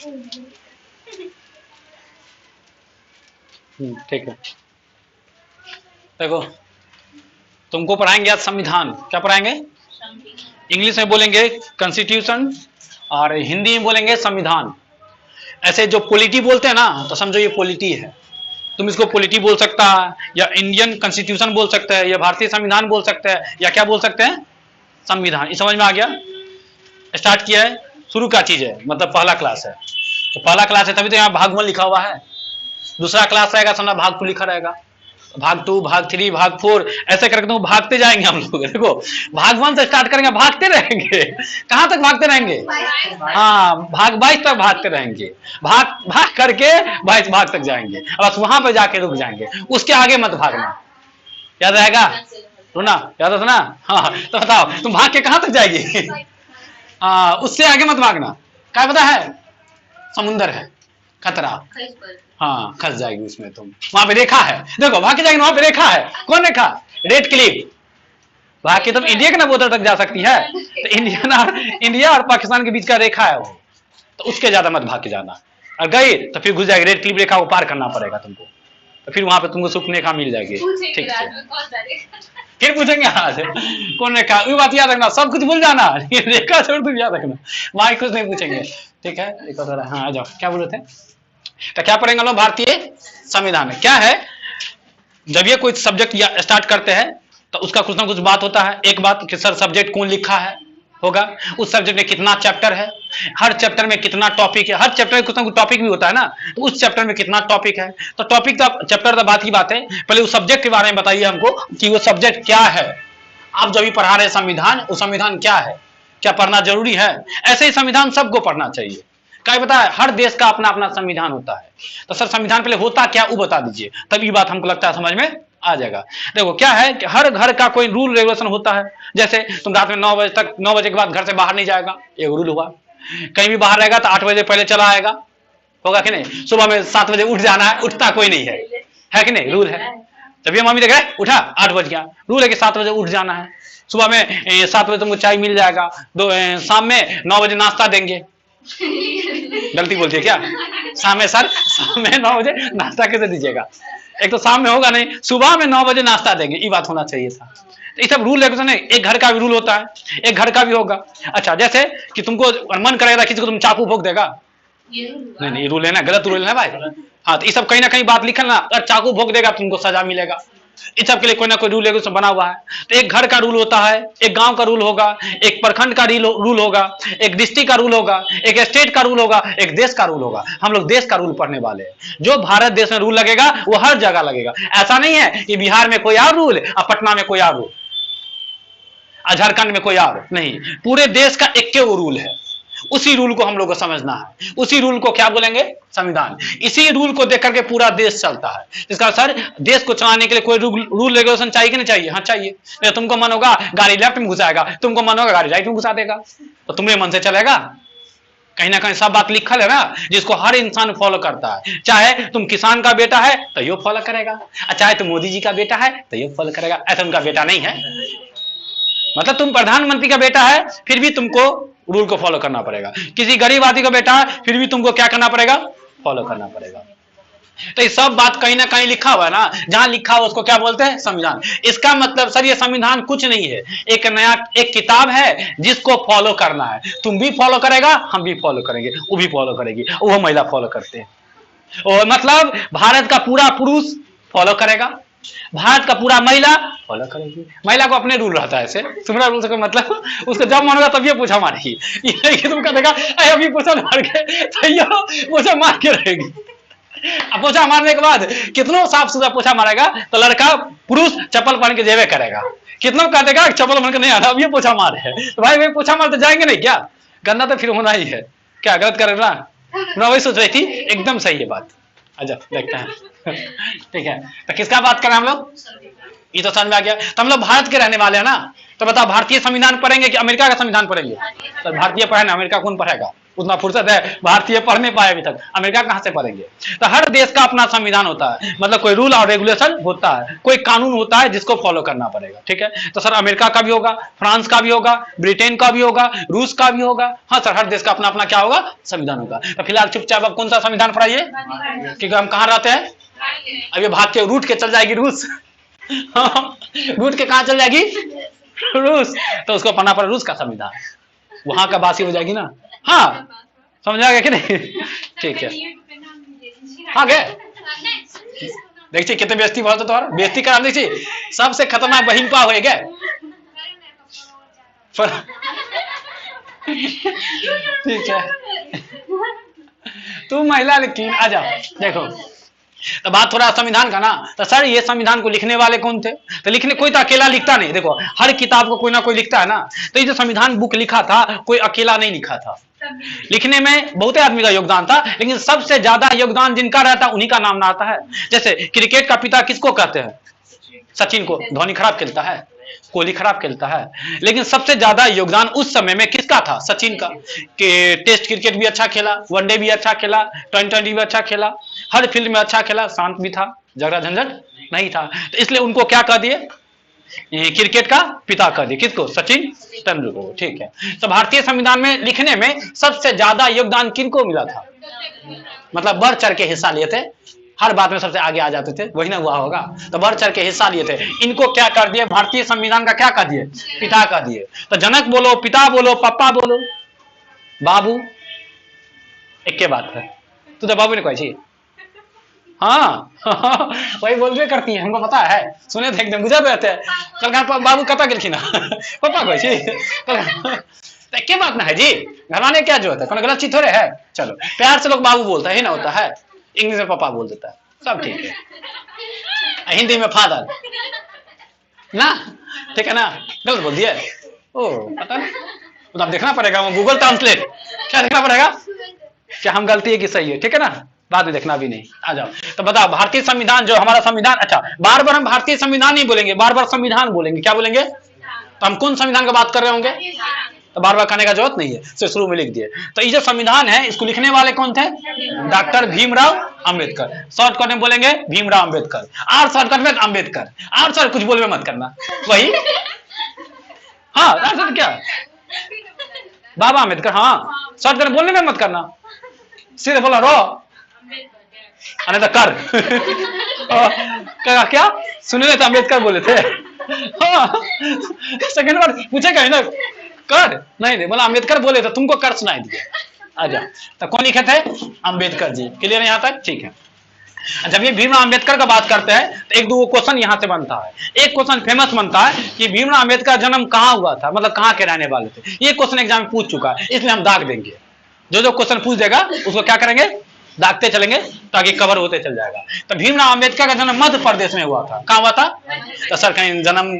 ठीक है, देखो तुमको पढ़ाएंगे आज संविधान। क्या पढ़ाएंगे? इंग्लिश में बोलेंगे कॉन्स्टिट्यूशन और हिंदी में बोलेंगे संविधान। ऐसे जो पॉलिटी बोलते हैं ना, तो समझो ये पॉलिटी है। तुम इसको पॉलिटी बोल सकता है, या इंडियन कॉन्स्टिट्यूशन बोल सकते हैं, या भारतीय संविधान बोल सकते हैं, या क्या बोल सकते हैं? संविधान। ये समझ में आ गया? स्टार्ट किया है, शुरू का चीज है, मतलब पहला क्लास है। तो पहला क्लास है तभी तो यहाँ भाग 1 लिखा हुआ है। दूसरा क्लास रहेगा समझना भाग 2 लिखा रहेगा, भाग 2, भाग 3, भाग 4, ऐसे करके तो भागते जाएंगे हम लोग। देखो भाग 1 से स्टार्ट करेंगे, भागते रहेंगे। कहां तक भागते रहेंगे? हाँ, भाग 22 तक भागते रहेंगे। भाग भाग करके 22 भाग तक जाएंगे, बस वहां पर जाके रुक जाएंगे। उसके आगे मत भागना। याद रहेगा? सुना? याद है ना? हाँ, तो बताओ तुम भाग के कहां तक जाएगी? हाँ, उससे आगे मत भागना। क्या पता है? समुंदर है, खतरा। हाँ, फंस जाएगी उसमें तुम। वहां पे रेखा है, देखो भाग के जाएगी, वहां पे रेखा है। कौन रेखा? Red Cliff. भाग के तुम इंडिया के ना बॉर्डर तक जा सकती है, तो इंडिया और पाकिस्तान के बीच का रेखा है वो, तो उसके ज्यादा मत भाग के जाना। और गई तो फिर घुस जाएगी, रेड क्लिफ रेखा को पार करना पड़ेगा तुमको, तो फिर वहां पे तुमको सुख रेखा मिल जाएगी। ठीक है, फिर पूछेंगे आज कौन रेखा। वो बात याद रखना, सब कुछ भूल जाना, रेखा छोड़ तुम याद रखना, वहां कुछ नहीं पूछेंगे। ठीक है, एक और। हाँ, आ जाओ, क्या बोल रहे थे? तो क्या पढ़ेंगे लोग? भारतीय संविधान में क्या है? जब ये कोई सब्जेक्ट स्टार्ट करते हैं तो उसका कुछ ना कुछ बात होता है। एक बात कि सर सब्जेक्ट कौन लिखा है होगा, उस सब्जेक्ट में कितना चैप्टर है, हर चैप्टर में कितना टॉपिक है, हर चैप्टर में कुछ ना कुछ टॉपिक भी होता है ना, तो उस चैप्टर में कितना टॉपिक है। तो टॉपिक तो चैप्टर तो बात की बात है, पहले उस सब्जेक्ट के बारे में बताइए हमको कि वो सब्जेक्ट क्या है। आप जब भी पढ़ा रहे संविधान, वो संविधान क्या है, क्या पढ़ना जरूरी है? ऐसे ही संविधान सबको पढ़ना चाहिए। क्या पता है, हर देश का अपना अपना संविधान होता है। तो सर संविधान पहले होता क्या वो बता दीजिए, तब ये बात हमको लगता है समझ में आ जाएगा। देखो क्या है कि हर घर का कोई रूल रेगुलेशन होता है। जैसे तुम रात में 9 बजे तक, 9 बजे के बाद घर से बाहर नहीं जाएगा, एक रूल हुआ। कहीं भी बाहर रहेगा तो 8 बजे पहले चला आएगा, होगा कि नहीं? सुबह में 7 बजे उठ जाना है, उठता कोई नहीं है कि नहीं? रूल है। जब ये मम्मी देख रहे उठा 8 बज गया, रूल है कि 7 बजे उठ जाना है। सुबह में 7 बजे तुमको चाय मिल जाएगा, शाम में 9 बजे नाश्ता देंगे। गलती बोलती है क्या? शाम में सर, शाम में 9 बजे नाश्ता कैसे दीजिएगा? एक तो शाम में होगा नहीं, सुबह में 9 बजे नाश्ता देंगे, ये बात होना चाहिए था। तो ये सब रूल रेगुलेशन है। एक घर का भी रूल होता है, एक घर का भी होगा। अच्छा, जैसे कि तुमको मन करेगा किसी को तुम चाकू भोंक देगा, नहीं नहीं, रूल है ना, गलत रूल है ना भाई। हाँ, तो ये सब कहीं ना कहीं बात लिखल ना, अगर चाकू भोंक देगा तुमको सजा मिलेगा। इस सब के लिए कोई ना कोई रूल रेगुलेशन बना हुआ है। तो एक घर का रूल होता है, एक गांव का रूल होगा, एक प्रखंड का रूल होगा, एक डिस्ट्रिक्ट का रूल होगा, एक स्टेट का रूल होगा, एक देश का रूल होगा। हम लोग देश का रूल पढ़ने वाले हैं। जो भारत देश में रूल लगेगा वो हर जगह लगेगा। ऐसा नहीं है कि बिहार में कोई और रूल और पटना में कोई और रूल, झारखंड में कोई और नहीं। पूरे देश का एक के वो रूल है, उसी रूल को हम लोग को समझना है। उसी रूल को क्या बोलेंगे? संविधान। इसी रूल को देख करके पूरा देश चलता है। इसका सर देश को चलाने के लिए कोई रूल रेगुलेशन चाहिए कि नहीं चाहिए? हाँ चाहिए। तुमको मन होगा गाड़ी लेफ्ट में घुसाएगा, तुमको मन होगा गाड़ी राइट में घुसा देगा, तो तुम्हारे मन से चलेगा? कहीं ना कहीं सब बात लिखल है ना, जिसको हर इंसान फॉलो करता है। चाहे तुम किसान का बेटा है तो यो फॉलो करेगा, चाहे तुम मोदी जी का बेटा है तो यो फॉलो करेगा। ऐसा उनका बेटा नहीं है, मतलब तुम प्रधानमंत्री का बेटा है फिर भी तुमको रूल को फॉलो करना पड़ेगा। किसी गरीब आदमी का बेटा है फिर भी तुमको क्या करना पड़ेगा? फॉलो करना पड़ेगा। तो ये सब बात कहीं ना कहीं लिखा हुआ है ना, जहां लिखा हुआ उसको क्या बोलते हैं? संविधान। इसका मतलब सर ये संविधान कुछ नहीं है, एक नया एक किताब है जिसको फॉलो करना है। तुम भी फॉलो करेगा, हम भी फॉलो करेंगे, वो भी फॉलो करेगी, वो महिला फॉलो करते हैं। और मतलब भारत का पूरा पुरुष फॉलो करेगा, भारत का पूरा महिला फॉलो करेगी। महिला को अपने रूल रहता है, ऐसे तुम्हारा रूल से मतलब उसको जब मन होगा तब ये पूछा मारेगी, ये कि तुम कहेगा अभी पूछा मार के, तो ये पूछा मार के रहेगी। अब पोछा मारने के बाद कितनों साफ सुथरा पोछा मारेगा तो लड़का पुरुष चप्पल पहन के जेबे करेगा। कितनों कह देगा चप्पल पहन के नहीं आ रहा, अब ये पोछा मार है, तो भाई पोछा मारते जाएंगे नहीं क्या? गंदा तो फिर होना ही है, क्या गलत करे ना? मैं वही सोच रही थी, एकदम सही है बात। अच्छा देखते हैं। ठीक है, तो किसका बात करें हम लोग? ये तो समझ में आ गया। तो हम लोग भारत के रहने वाले हैं ना, तो बताओ भारतीय संविधान पढ़ेंगे कि अमेरिका का संविधान पढ़ेंगे? तो भारतीय पढ़े ना, अमेरिका कौन पढ़ेगा? उतना फुर्सत है भारतीय पढ़ नहीं पाए अभी तक, अमेरिका कहां से पढ़ेंगे। तो हर देश का अपना संविधान होता है, मतलब कोई रूल और रेगुलेशन होता है, कोई कानून होता है जिसको फॉलो करना पड़ेगा, ठीक है। तो सर अमेरिका का भी होगा, फ्रांस का भी होगा, ब्रिटेन का भी होगा, रूस का भी होगा। हाँ सर, हर देश का अपना अपना क्या होगा, संविधान होगा। तो फिलहाल चुपचाप अब कौन सा संविधान पढ़ाइए, क्योंकि हम कहाँ रहते हैं, अब ये भाग के रूट के चल जाएगी रूस। रूट के कहाँ चल जाएगी, रूस। तो उसको पढ़ना पड़ा रूस का संविधान, वहां का बासी हो जाएगी ना। हाँ समझ आ गया कि नहीं, ठीक है। हाँ गए, देखिए कितने बेइज्जती बहुत तुम्हारा, बेइज्जती करा दीजिए, सबसे खतरनाक बहिंपा हो गए। ठीक है, तू महिला लेकिन आ जाओ, देखो तो बात थोड़ा संविधान का ना। तो सर ये संविधान को लिखने वाले कौन थे, तो लिखने कोई तो अकेला लिखता नहीं, देखो हर किताब को कोई ना कोई लिखता है ना। तो ये जो संविधान बुक लिखा था कोई अकेला नहीं लिखा था, लिखने में बहुत आदमी का योगदान था, लेकिन सबसे ज्यादा योगदान जिनका रहता उन्हीं का नाम आता है। जैसे क्रिकेट का पिता किसको कहते हैं, सचिन को। धोनी खराब खेलता है, कोहली खराब खेलता है, लेकिन सबसे ज्यादा योगदान उस समय में किसका था, सचिन का। कि टेस्ट क्रिकेट भी अच्छा खेला, वनडे भी अच्छा खेला, ट्वेंटी भी अच्छा खेला, हर फील्ड में अच्छा खेला, शांत भी था, झगड़ा झंझट नहीं था। तो इसलिए उनको क्या कह दिए, क्रिकेट का पिता कह दिए, किसको, सचिन तेंदुलकर को, ठीक है। तो भारतीय संविधान में लिखने में सबसे ज्यादा योगदान किनको मिला था, मतलब बढ़ चढ़ के हिस्सा लिए थे, हर बात में सबसे आगे आ जाते थे, वही ना हुआ होगा। तो बढ़ चढ़ के हिस्सा लिए थे, इनको क्या कर दिए, भारतीय संविधान का क्या कर दिए, पिता कर दिए। तो जनक बोलो, पिता बोलो, पापा बोलो, बाबू एक के बात है, तू तो बाबू ने कही थी। हाँ वही बोलबे करती है, हमको पता है, सुने थे एकदम गुजर रहे थे, कल बाबू कता गेलखिन पापा कही के बात ना है जी, घराने क्या जो होता है, कोनो गलत चीज थोड़े है। चलो प्यार से लोग बाबू बोलता है ही ना होता है, इंग्लिश में पापा बोल देता है, सब ठीक है। हिंदी में फादर ना, ठीक है ना, गलत बोल दिया, ओ पता नहीं, तो अब देखना पड़ेगा गूगल ट्रांसलेट, क्या देखना पड़ेगा, क्या हम गलती है कि सही है, ठीक है ना, बाद में देखना भी नहीं। आ जाओ, तो बताओ भारतीय संविधान जो हमारा संविधान, अच्छा बार बार हम भारतीय संविधान नहीं बोलेंगे, बार बार संविधान बोलेंगे, क्या बोलेंगे, तो हम कौन संविधान का बात कर रहे होंगे, तो बार बार कहने का जरूरत नहीं है, तो शुरू में लिख दिए। तो ये जो संविधान है इसको लिखने वाले कौन थे, डॉक्टर भीमराव अंबेडकर। शॉर्टकट में बोलेंगे भीमराव अंबेडकर, आर शॉर्टकट में अंबेडकर, आर सर कुछ बोलवे मत करना, वही हाँ सर क्या, बाबा अंबेडकर, हाँ शॉर्टकट बोलने में मत करना, सीधे बोला रो अरे तो कर क्या सुने तो अंबेडकर बोले थे, हाँ सेकंड बार पूछेगा ना, कर नहीं बोला अंबेडकर बोले तो तुमको कर सुनाई दिया। आजा, तो कौन लिखे थे, अंबेडकर जी, क्लियर है यहाँ तक, ठीक है। जब ये भीमराव अंबेडकर का बात करते हैं तो एक दो क्वेश्चन यहाँ से बनता है। एक क्वेश्चन फेमस बनता है कि भीमराव अंबेडकर जन्म कहाँ हुआ था, मतलब कहाँ के रहने वाले थे। ये क्वेश्चन एग्जाम में पूछ चुका है, इसलिए हम दाग देंगे, जो जो क्वेश्चन पूछ देगा उसको क्या करेंगे, दागते चलेंगे ताकि कवर होते चल जाएगा। तो भीमराव अंबेडकर का जन्म मध्य प्रदेश में हुआ था, कहाँ हुआ था, तो सर कहीं जन्म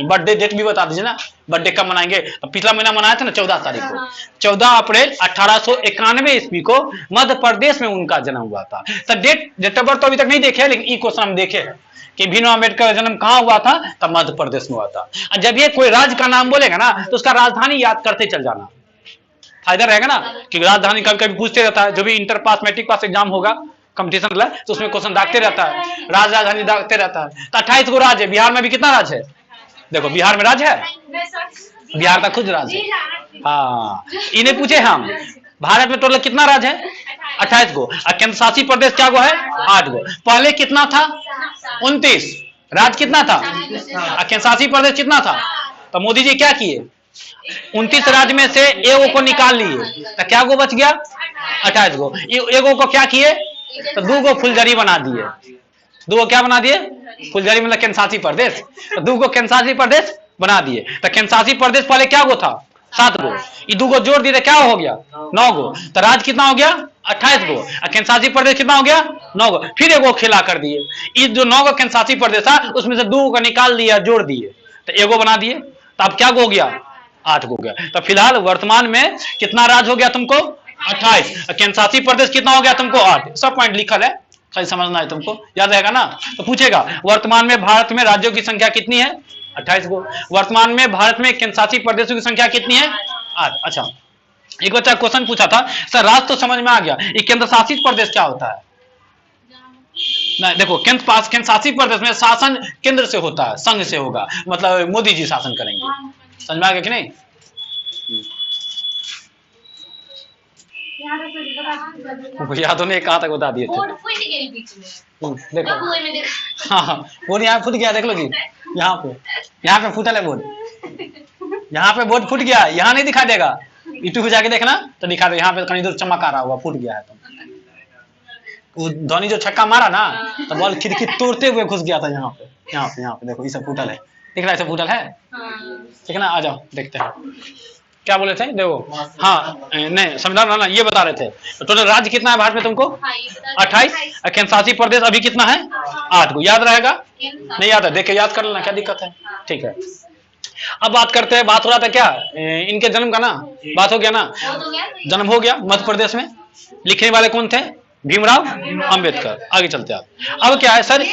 बर्थडे डेट भी बता दीजिए ना, बर्थडे कब मनाएंगे, तो पिछला महीना मनाया था ना 14 तारीख को, 14 अप्रैल 1891 ईस्वी को मध्य प्रदेश में उनका जन्म हुआ था। तो डेट ऑफ बर्थ तो अभी तक नहीं देखे, लेकिन ये क्वेश्चन हम देखे हैं कि भीमराव अंबेडकर का जन्म कहाँ हुआ था, तब मध्य प्रदेश में हुआ था। जब ये कोई राज्य का नाम बोलेगा ना तो उसका राजधानी याद करते चल जाना, फायदा रहेगा ना, कि राजधानी कभी कभी पूछते रहता है, जो भी inter pass matric pass exam होगा कंपटीशन वाला, तो उसमें क्वेश्चन दागते रहता है, राजधानी दागते रहता है। तो 28 गो राज्य है, बिहार में भी कितना राज्य है, देखो बिहार में राज्य है, बिहार का खुद राज्य है, हाँ इन्हें पूछे हम, भारत में टोटल कितना राज्य है, 28 गो, और केंद्र शासित प्रदेश क्या गो है, 8 गो। पहले कितना था, 29, राज्य कितना था, और केंद्र शासित प्रदेश कितना था। तो मोदी जी क्या किए, 29 राज्य में से एगो को निकाल लिए, तो क्या गो बच गया, 28 गो। एगो को क्या किए, तो 2 गो फुलझड़ी बना दिए, 2 गो क्या बना दिए, फुलझड़ी मतलब केंद्र शासित प्रदेश, तो 2 गो केंद्र शासित प्रदेश बना दिए। तो केंद्र शासित प्रदेश पहले क्या गो था, 7 गो, ये 2 गो जोड़ दिए क्या हो गया, 9 गो। तो राज्य कितना हो गया, 28 गो, और केंद्र शासित प्रदेश कितना हो गया, 9 गो। फिर एगो खिला कर दिए, ये जो 9 गो केंद्र शासित प्रदेश था उसमें से 2 को निकाल दिया, जोड़ दिए, तो एगो बना दिए। तो अब क्या गो हो गया, 8 हो गया। तो फिलहाल वर्तमान में कितना राज्य हो गया तुमको, 28, केंद्र शासित प्रदेश कितना हो गया तुमको, 8। सब पॉइंट लिखल है, खाली समझना है तुमको, याद रहेगा ना। तो पूछेगा वर्तमान में भारत में राज्यों की संख्या कितनी है, 28 गो। वर्तमान में भारत में केंद्र शासित प्रदेशों की संख्या कितनी है, 8। अच्छा एक बच्चा क्वेश्चन पूछा था सर, राज्य तो समझ में आ गया, ये केंद्र शासित प्रदेश क्या होता है? नहीं देखो, केंद्र शासित प्रदेश में शासन केंद्र से होता है, संघ से होगा, मतलब मोदी जी शासन करेंगे। समझ में आ गया कि नहीं? यादों ने कहाँ तक बता दिए थे। देखो हाँ बोर्ड यहाँ फूट गया, देख लो जी, यहाँ पे फूटल है बोर्ड, यहाँ पे बोर्ड फूट गया, यहाँ नहीं दिखा देगा, यूट्यूब पे जाके देखना तो दिखा दे, यहाँ पे कहीं दूर चमक आ रहा होगा, फूट गया है। तो वो धोनी जो छक्का मारा ना, तो बॉल खिड़की तोड़ते हुए घुस गया था यहाँ पे देखो, ये सब फूटल है, दिख रहा है, सब फूटल है, ठीक है ना? आ जाओ देखते हैं क्या बोले थे। देखो हाँ नहीं संविधान ना ये बता रहे थे, तो टोटल राज्य कितना है भारत में तुमको? 28। केंद्र शासित प्रदेश अभी कितना है? 8 को। याद रहेगा? नहीं याद है, देख के याद कर लेना, क्या दिक्कत है? ठीक है, अब बात करते हैं, बात हो रहा था क्या इनके जन्म का ना, बात हो गया ना, जन्म हो गया मध्य प्रदेश में। लिखने वाले कौन थे? भीमराव अंबेडकर। आगे चलते हैं, अब क्या है सर,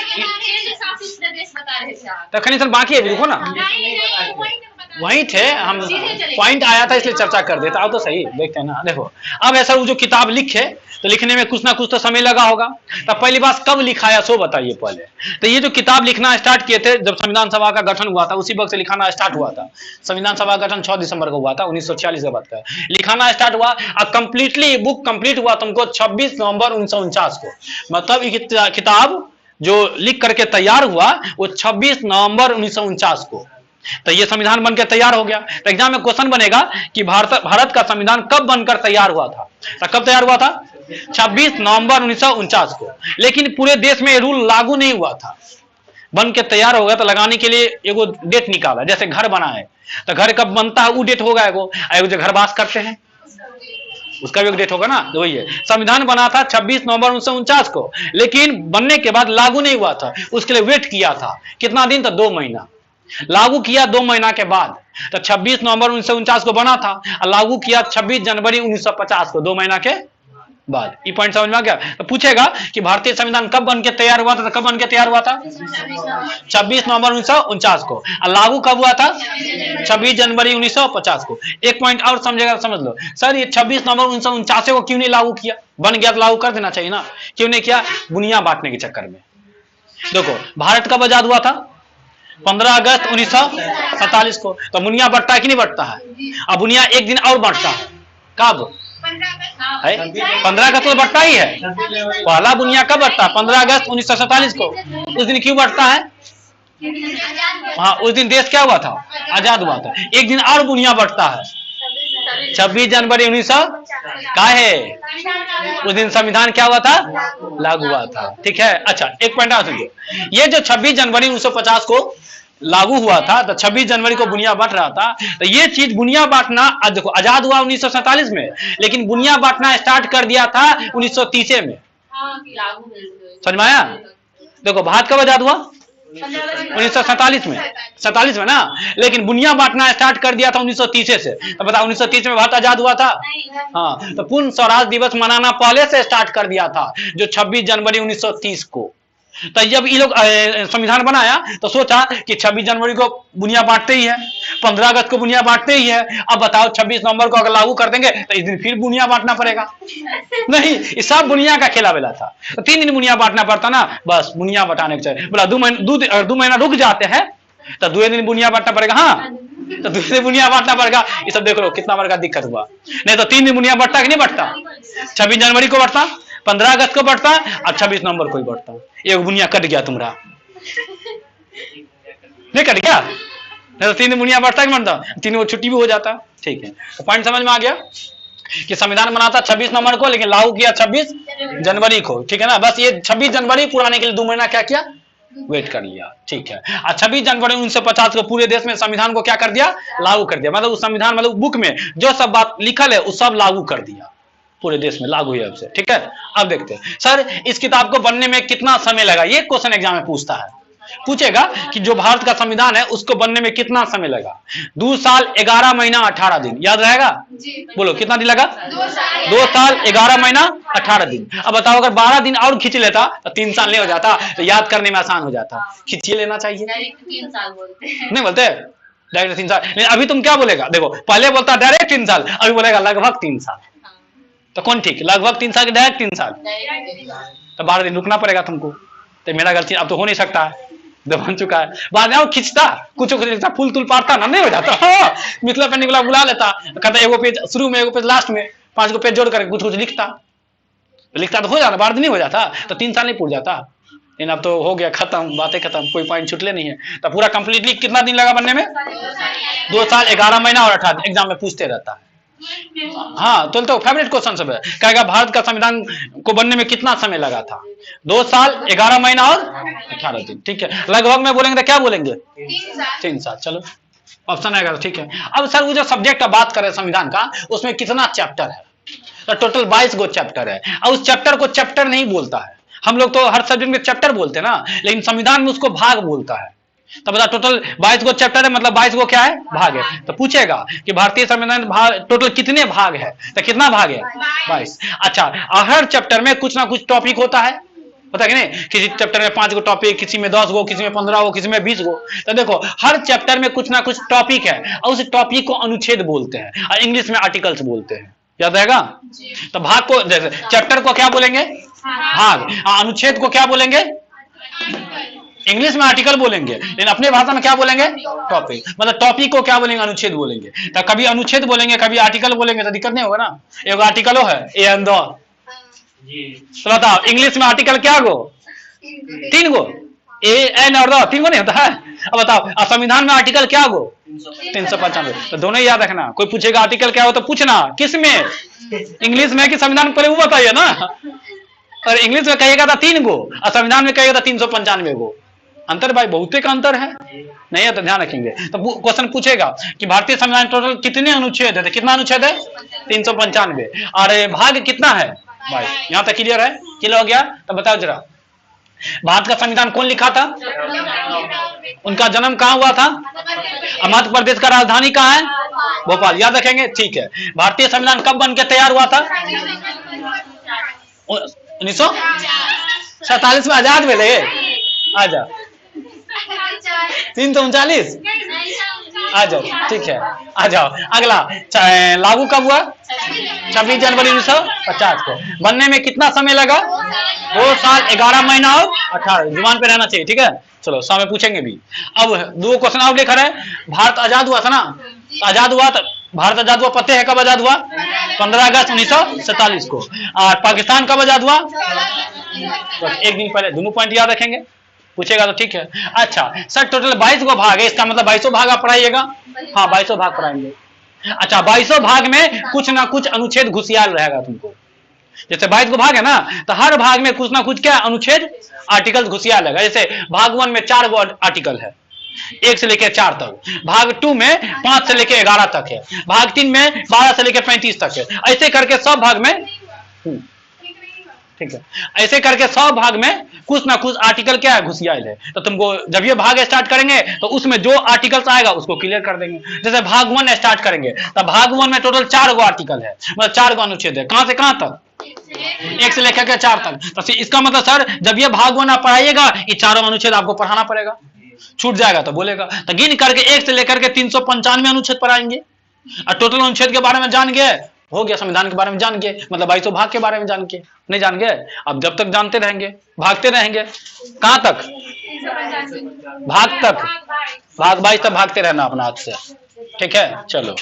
तो खनी सर बाकी है, देखो ना वहीं थे हम, पॉइंट आया था इसलिए चर्चा कर देता। अब तो सही देखते हैं ना, देखो अब ऐसा वो जो किताब लिखे तो लिखने में कुछ ना कुछ तो समय लगा होगा, तब पहली बात कब लिखाया सो बताइए पहले। तो ये जो किताब लिखना स्टार्ट किए थे जब संविधान सभा का गठन हुआ था, उसी वक्त से लिखाना स्टार्ट हुआ था। संविधान सभा का गठन 6 दिसंबर को हुआ था 1946 के बाद का, लिखाना स्टार्ट हुआ और कंप्लीटली बुक कंप्लीट हुआ तुमको 26 नवंबर 1949 को। मतलब ये किताब जो लिख करके तैयार हुआ वो 26 नवंबर 1949 को, तो ये संविधान बनकर तैयार हो गया। तो एग्जाम में क्वेश्चन बनेगा कि भारत का संविधान कब बनकर तैयार हुआ था? तो कब तैयार हुआ था? 26 नवंबर 1949 को। लेकिन पूरे देश में ये रूल लागू नहीं हुआ था, बन के तैयार हो गया तो लगाने के लिए एगो डेट निकाला, जैसे घर बना है तो घर कब बनता है वो डेट होगा, एगो जो घर बास करते हैं उसका भी एक डेट होगा ना, तो वही है। संविधान बना था 26 नवंबर 1949 को, लेकिन बनने के बाद लागू नहीं हुआ था, उसके लिए वेट किया था कितना दिन? तो 2 महीना। लागू किया 2 महीना के बाद, तो 26 नवंबर 1949 को बना था और लागू किया 26 जनवरी 1950 को, 2 महीना के बाद। ये पॉइंट समझ में आ गया? तो पूछेगा कि भारतीय संविधान कब बन के तैयार हुआ था? तो कब बन के तैयार हुआ था? 26 नवंबर 1949 को। और लागू कब हुआ था? 26 जनवरी 1950 को। एक पॉइंट और समझेगा, समझ लो सर, ये 26 नवंबर 1949 को क्यों नहीं लागू किया? बन गया तो लागू कर देना चाहिए ना, क्यों नहीं किया? बुनिया बांटने के चक्कर में। देखो भारत कब आजाद हुआ था? 15 अगस्त 1947 को। तो बुनिया बढ़ता है कि नहीं बढ़ता है? अब बुनिया एक दिन और बढ़ता है, कब है? 15 अगस्त तो बढ़ता ही है, पहला बुनिया कब बढ़ता है? 15 अगस्त 1947 को। उस दिन क्यों बढ़ता है? हाँ उस दिन देश क्या हुआ था? आजाद हुआ था। एक दिन और बुनिया बढ़ता है 26 जनवरी 1900 का है, उस दिन संविधान क्या हुआ था? लागू हुआ था। ठीक है, अच्छा एक पॉइंट आ सुनिए, ये जो 26 जनवरी 1950 को लागू हुआ था, तो 26 जनवरी को बुनिया बांट रहा था, तो ये चीज बुनिया बांटना, देखो आजाद हुआ 1947 में, लेकिन बुनिया बांटना स्टार्ट कर दिया था 1930 में। समझ में आया? देखो भारत कब आजाद हुआ? 1947 में, 47 में ना, लेकिन बुनिया बांटना स्टार्ट कर दिया था 1930 से। तो बताओ 1930 में भारत आजाद हुआ था? हाँ, तो पूर्ण स्वराज दिवस मनाना पहले से स्टार्ट कर दिया था, जो 26 जनवरी 1930 को। तो जब ये लोग संविधान बनाया तो सोचा कि 26 जनवरी को बुनिया बांटते ही है, 15 अगस्त को बुनिया बांटते ही है, अब बताओ 26 नवंबर को अगर लागू कर देंगे तो इस दिन फिर बुनिया बांटना पड़ेगा। नहीं, ये सब बुनिया का खेला बेला था, तो 3 दिन बुनिया बांटना पड़ता ना, बस बुनिया बांटाने के चाहिए। बोला 2 महीना रुक जाते हैं तो 2 दिन बुनिया बांटना पड़ेगा। हाँ, तो दूसरे बुनिया बांटना पड़ेगा। ये सब देख लो कितना बड़ा दिक्कत हुआ। नहीं तो 3 दिन बुनिया बढ़ता कि नहीं बढ़ता? 26 जनवरी को बढ़ता, 15 अगस्त को बढ़ता और 26 नवंबर को ही बढ़ता। एक बुनिया कट गया तुम्हारा, नहीं कट गया? नहीं तो 3 दिन बुनिया बढ़ता कि बढ़ता? 3 दिन छुट्टी भी हो जाता। ठीक है, तो पॉइंट समझ में आ गया कि संविधान बना था 26 नवंबर को, लेकिन लागू किया 26 जनवरी को। ठीक है ना, बस ये 26 जनवरी पुराने के लिए 2 महीना क्या किया? वेट कर लिया। ठीक है, 26 जनवरी 1950 को पूरे देश में संविधान को क्या कर दिया? लागू कर दिया। मतलब उस संविधान, मतलब बुक में जो सब बात लिखल है वो सब लागू कर दिया, पूरे देश में लागू है अब से। ठीक है, अब देखते हैं सर इस किताब को बनने में कितना समय लगा। ये क्वेश्चन एग्जाम में पूछेगा कि जो भारत का संविधान है उसको बनने में कितना समय लगा। 2 साल 11 महीना 18 दिन। याद रहेगा? बोलो कितना दिन लगा? 2 साल 11 महीना 18 दिन। अब बताओ अगर 12 दिन और खींच लेता तो 3 साल नहीं हो जाता? तो याद करने में आसान हो जाता। खींचिए लेना चाहिए, 3 साल बोलते हैं। नहीं बोलते? डायरेक्ट 3 साल। लेकिन अभी तुम क्या बोलेगा, देखो पहले बोलता डायरेक्ट 3 साल, अभी बोलेगा लगभग 3 साल। तो कौन ठीक, लगभग 3 साल की डायरेक्ट 3 साल? तो 12 दिन रुकना पड़ेगा तुमको। तो मेरा गलती अब तो हो नहीं सकता है, जब बन चुका है। बाद में खिंचता कुछ लिखता, फूल तुल पारता ना, नहीं हो जाता। हाँ, मिथिला पेंटिंग वाला बुला लेता, कहता एगो पेज शुरू में, एगो पेज लास्ट में, 5 गो पेज जोड़ करके कुछ कुछ लिखता तो हो जाता, 12 दिन नहीं हो जाता, तो 3 साल नहीं पूर जाता। लेकिन अब तो हो गया, खत्म, बातें खत्म, कोई पॉइंट छुटले नहीं है। तो पूरा कंप्लीटली कितना दिन लगा बनने में? 2 साल 11 महीना और 18 दिन। एग्जाम में पूछते रहता है। हाँ, तो फेवरेट क्वेश्चन सब है। कहेगा भारत का संविधान को बनने में कितना समय लगा था? 2 साल 11 महीना और 18 दिन। ठीक है, लगभग में बोलेंगे तो क्या बोलेंगे? 3 साल। चलो ऑप्शन है, ठीक है। अब सर वो जो सब्जेक्ट बात करें संविधान का, उसमें कितना चैप्टर है? तो टोटल 22 गो चैप्टर है। और उस चैप्टर को चैप्टर नहीं बोलता है, हम लोग तो हर सब्जेक्ट में चैप्टर बोलते हैं ना, लेकिन संविधान में उसको भाग बोलता है। तो बता, टोटल 22 गो चैप्टर है, मतलब 22 गो क्या है? भाग है। तो पूछेगा कि भारतीय संविधान भाग टोटल कितने भाग है, तो कितना भाग है? 22। अच्छा, हर चैप्टर में कुछ ना कुछ टॉपिक होता है, पता है कि नहीं? किसी चैप्टर में 5 गो टॉपिक, किसी में 10 गो, किसी में 15 गो, किसी में 20 गो। तो देखो हर चैप्टर में कुछ ना कुछ टॉपिक है, और उस टॉपिक को अनुच्छेद बोलते हैं, और इंग्लिश में आर्टिकल्स बोलते हैं। याद रहेगा? तो भाग को, जैसे चैप्टर को क्या बोलेंगे? भाग। अनुच्छेद को क्या बोलेंगे? इंग्लिश में आर्टिकल बोलेंगे, लेकिन अपने भाषा में क्या बोलेंगे? टॉपिक। मतलब टॉपिक को क्या बोलेंगे? अनुच्छेद बोलेंगे। तो कभी अनुच्छेद बोलेंगे, कभी आर्टिकल बोलेंगे, तो दिक्कत नहीं होगा ना। एक आर्टिकलो है ए अंदर, तो बताओ इंग्लिश में आर्टिकल क्या गो? 3 गो, ए एन और दो, 3 गो नहीं होता है। अब बताओ संविधान में आर्टिकल क्या गो? 395। तो दोनों ही याद रखना। कोई पूछेगा आर्टिकल क्या हो, तो पूछना किस में, इंग्लिश में कि संविधान, पहले वो बताइए ना। और इंग्लिश में कहिएगा था 3 गो, और संविधान में कहिएगा था 395 गो। अंतर भाई, बहुते का अंतर है, नहीं है तो ध्यान रखेंगे। तो क्वेश्चन पूछेगा कि भारतीय संविधान टोटल कितने अनुच्छेद है? तो कितना अनुच्छेद है? 395। और भाग कितना है? भाई यहां तक क्लियर है? क्लियर हो गया? तो बताओ जरा, भारत का संविधान कौन लिखा था? उनका जन्म कहाँ हुआ था? मध्य प्रदेश का राजधानी कहाँ है? भोपाल। याद रखेंगे, ठीक है। भारतीय संविधान कब बन के तैयार हुआ था? 1947 में आजाद मिले। आ जाओ 339 आ जाओ, ठीक है, आ जाओ। अगला, लागू कब हुआ? 26 जनवरी 1950 को। बनने में कितना समय लगा? 2 साल 11 महीना और 18। जुबान पे रहना चाहिए, ठीक है। चलो सामने पूछेंगे भी। अब 2 क्वेश्चन और लिखा है। भारत आजाद हुआ था ना, आजाद हुआ था, भारत आजाद हुआ, पते है कब आजाद हुआ? 15 अगस्त 1947 को। और पाकिस्तान कब आजाद हुआ? एक दिन पहले। दोनों पॉइंट याद रखेंगे, पूछेगा तो ठीक है। अच्छा सर, टोटल 22 गो भाग है, इसका मतलब 22 भाग आप पढ़ाइएगा? हाँ, 22 भाग पढ़ाएंगे। अच्छा, 22 भाग में कुछ ना कुछ अनुच्छेद घुसियाल रहेगा तुमको। जैसे 22 गो भाग है ना, तो हर भाग में कुछ ना कुछ क्या अनुच्छेद, आर्टिकल घुसियाल रहेगा। जैसे भाग 1 में 4 गो आर्टिकल है, 1 से लेकर 4 तक। भाग 2 में 5 से लेकर 11 तक है। भाग 3 में 12 से लेकर 35 तक है। ऐसे करके सब भाग में, ठीक है, ऐसे करके 100 भाग में कुछ ना कुछ आर्टिकल क्या है? घुसियाल है। तो तुमको जब ये भाग स्टार्ट करेंगे तो उसमें जो आर्टिकल्स आएगा उसको क्लियर कर देंगे। जैसे भाग 1 स्टार्ट करेंगे तो भाग 1 में टोटल 4 गो आर्टिकल है, मतलब 4 गो अनुच्छेद है। कहां से कहां तक? 1 से लेकर के 4 तक। तो इसका मतलब सर, जब ये भाग 1 आप पढ़ाइएगा, ये चारों अनुच्छेद आपको पढ़ाना पड़ेगा। छूट जाएगा तो बोलेगा। तो गिन करके 1 से लेकर के 395 अनुच्छेद पढ़ाएंगे, और टोटल अनुच्छेद के बारे में जान गए, हो गया। संविधान के बारे में जान गए, मतलब 22 भाग के बारे में जान के, नहीं जान गए अब जब तक जानते रहेंगे, भागते रहेंगे। कहां तक? भाग तक, भाग 22 तक भागते रहना अपना हाथ से, ठीक है। चलो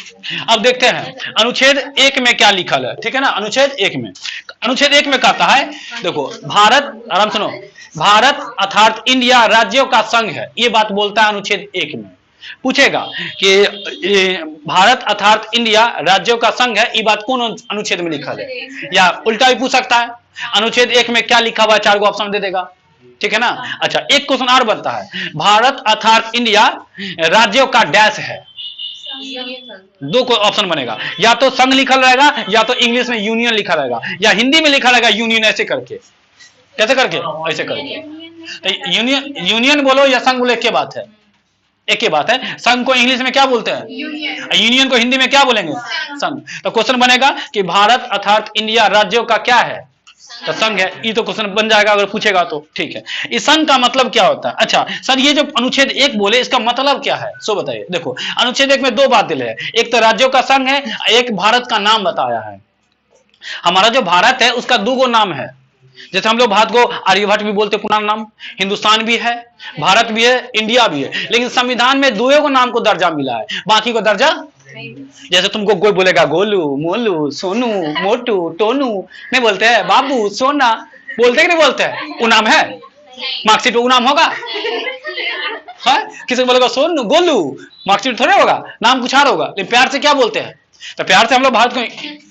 अब देखते हैं अनुच्छेद 1 में क्या लिखल है, ठीक है ना। अनुच्छेद 1 में, अनुच्छेद 1 में कहता है, देखो भारत, आराम सुनो, भारत अर्थात इंडिया राज्यों का संघ है, ये बात बोलता है अनुच्छेद 1 में। पूछेगा कि भारत अर्थात इंडिया राज्यों का संघ है, ये बात कौन अनुच्छेद में लिखा है? या उल्टा भी पूछ सकता है, अनुच्छेद 1 में क्या लिखा हुआ है, 4 गो ऑप्शन दे देगा, ठीक है ना। अच्छा, एक क्वेश्चन और बनता है, भारत अर्थात इंडिया राज्यों का डैश है। 2 को ऑप्शन बनेगा, या तो संघ लिखा रहेगा, या तो इंग्लिश में यूनियन लिखा रहेगा, या हिंदी में लिखा रहेगा यूनियन। ऐसे करके, कैसे करके? ऐसे करके। तो यूनियन बोलो या संघ बोलो, एक ही बात है, एक ही बात है। संघ को इंग्लिश में क्या बोलते हैं? यूनियन को हिंदी में क्या बोलेंगे? संघ। तो क्वेश्चन बनेगा कि भारत अर्थात इंडिया राज्यों का क्या है? तो संघ है, ये तो क्वेश्चन बन जाएगा अगर पूछेगा तो। ठीक है, इस संघ का मतलब क्या होता है? अच्छा सर, ये जो अनुच्छेद 1 बोले इसका मतलब क्या है, सो बताइए। देखो अनुच्छेद 1 में दो बात दिले है, एक तो राज्यों का संघ है, एक भारत का नाम बताया है। हमारा जो भारत है उसका दो गो नाम है, जैसे हम लोग भारत को आर्यभट्ट भी बोलते पुराना नाम, हिंदुस्तान भी है, भारत भी है, इंडिया भी है, लेकिन संविधान में दो को नाम को दर्जा मिला है, बाकी को दर्जा। जैसे तुमको कोई बोलेगा गोलू, मोलू, सोनू, मोटू, टोनू, नहीं बोलते हैं, बाबू, सोना, बोलते कि नहीं बोलते हैं? वो नाम है, मार्कशीट पे वो नाम होगा है? किसी को बोलेगा सोनू, गोलू, मार्कशीट थोड़े होगा, नाम कुछ और होगा, लेकिन प्यार से क्या बोलते हैं? तो प्यार से हम लोग भारत को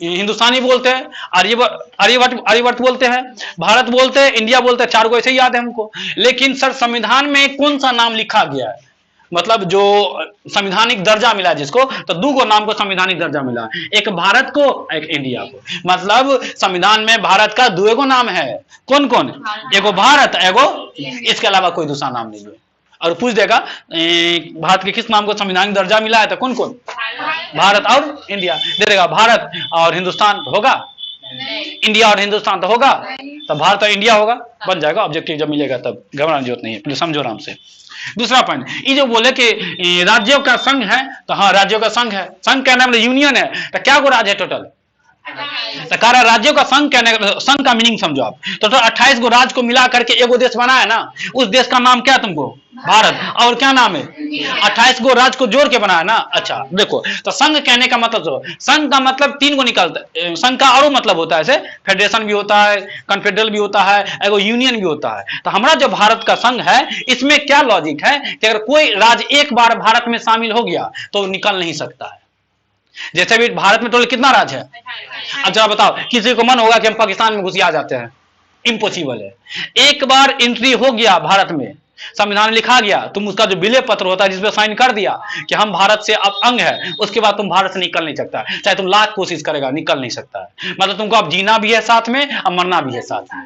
हिंदुस्तानी बोलते हैं, आर्यभट्ट बोलते हैं, भारत बोलते हैं, इंडिया बोलते हैं, चार को ऐसे ही याद है हमको। लेकिन सर संविधान में कौन सा नाम लिखा गया है, मतलब जो संविधानिक दर्जा मिला है जिसको, तो दो को नाम को संविधानिक दर्जा मिला है, एक भारत को, एक इंडिया को। मतलब संविधान में भारत का दो को नाम है, कौन कौन? एगो भारत, एगो, इसके अलावा कोई दूसरा नाम नहीं है। और पूछ देगा भारत के किस नाम को संविधानिक दर्जा मिला है, तो कौन कौन? भारत और इंडिया। दे देगा भारत और हिंदुस्तान होगा, इंडिया और हिंदुस्तान तो होगा, तो भारत और इंडिया होगा, बन जाएगा। ऑब्जेक्टिव जब मिलेगा तब घबराने की जरूरत नहीं है, समझो आराम से। दूसरा पॉइंट, ये जो बोले कि राज्यों का संघ है, तो हाँ राज्यों का संघ है, संघ कहने मतलब यूनियन है, तो क्या को राज्य है टोटल? तो कह रहा राज्यों का संघ कहने, संघ का मीनिंग समझो आप, तो 28 गो राज्य को मिला करके एगो देश बना है ना, उस देश का नाम क्या तुमको? भारत। और क्या नाम है? 28 गो राज्य को जोड़ के बना है ना। अच्छा देखो, तो संघ कहने का मतलब, संघ का मतलब 3 को निकलता है, संघ का और मतलब होता है, ऐसे फेडरेशन भी होता है, कन्फेडरल भी होता है, एगो यूनियन भी होता है। तो हमारा जो भारत का संघ है, इसमें क्या लॉजिक है कि अगर कोई राज्य एक बार भारत में शामिल हो गया तो निकल नहीं सकता है। जैसे भी भारत में टोटल कितना राज्य है? अब जरा बताओ, किसी को मन होगा कि हम पाकिस्तान में घुस आ जाते हैं? इम्पॉसिबल है। एक बार एंट्री हो गया भारत में, संविधान में लिखा गया, तुम उसका जो विलय पत्र होता है जिसपे साइन कर दिया कि हम भारत से अब अंग है, उसके बाद तुम भारत से निकल नहीं सकता, चाहे तुम लाख कोशिश करेगा, निकल नहीं सकता है। मतलब तुमको अब जीना भी है साथ में, अब मरना भी है साथ में।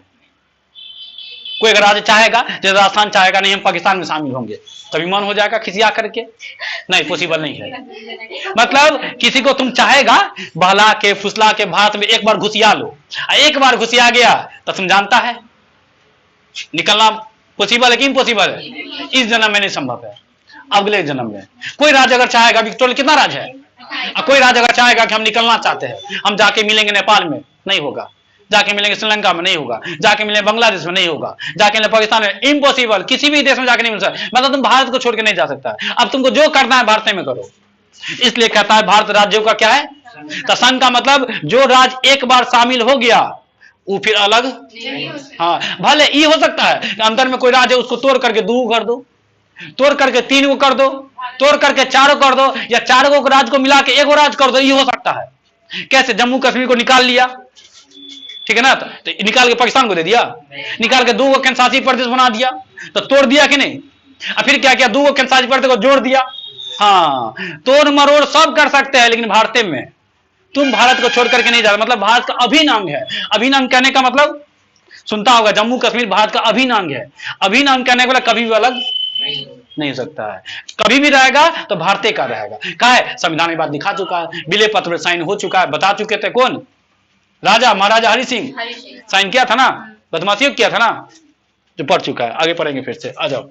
कोई अगर राज्य चाहेगा, जैसे राजस्थान चाहेगा नहीं हम पाकिस्तान में शामिल होंगे, तभी मन हो जाएगा खिसिया करके? नहीं, पॉसिबल नहीं है। मतलब किसी को तुम चाहेगा बहला के फुसला के भारत में एक बार घुसिया लो, एक बार घुसिया गया तो तुम जानता है निकलना पॉसिबल है कि इम्पॉसिबल है? इस जन्म में नहीं संभव है, अगले जन्म में। कोई राज्य अगर चाहेगा, टोटल कितना राज्य है, कोई राज्य अगर चाहेगा कि हम निकलना चाहते हैं, हम जाके मिलेंगे नेपाल में, नहीं होगा, जाके मिलेंगे श्रीलंका में, नहीं होगा, जाके मिलेंगे बांग्लादेश में, नहीं होगा, जाके मिलेंगे पाकिस्तान में, इम्पॉसिबल, किसी भी देश में जाके नहीं मिल सकता। मतलब तुम भारत को छोड़ के नहीं जा सकता। अब तुमको जो करना है भारत में करो, इसलिए कहता है भारत राज्यों का क्या है? तो संघ का मतलब जो राज्य एक बार शामिल हो गया वो फिर अलग। हाँ, भले ये हो सकता है कि अंदर में कोई राज्य उसको तोड़ करके 2 कर दो, तोड़ करके 3 को कर दो, तोड़ करके 4 कर दो, या 4 को राज्य को मिला के 1 राज्य कर दो, ये हो सकता है। कैसे? जम्मू कश्मीर को निकाल लिया, ठीक है ना, तो निकाल के पाकिस्तान को दे दिया, निकाल के 2 को केंद्रशासित प्रदेश बना दिया, तो तोड़ दिया कि नहीं? और फिर क्या किया? 2 को केंद्रशासित प्रदेश को जोड़ दिया। हाँ, तोड़ मरोड़ सब कर सकते हैं, लेकिन भारत में तुम भारत को छोड़ करके नहीं जा रहे। मतलब भारत का अभिन्न अंग है। अभिन्न अंग कहने का मतलब सुनता होगा, जम्मू कश्मीर भारत का अभिन्न अंग है। अभिन्न अंग कहने का कभी भी अलग नहीं हो सकता है, कभी भी रहेगा तो भारतीय का रहेगा। क्या है? संविधान में बात दिखा चुका है, विलय पत्र साइन हो चुका है, बता चुके थे कौन? राजा महाराजा हरि सिंह साइन किया था ना, बदमाशी किया था ना, जो पढ़ चुका है। आगे पढ़ेंगे फिर से, आ जाओ।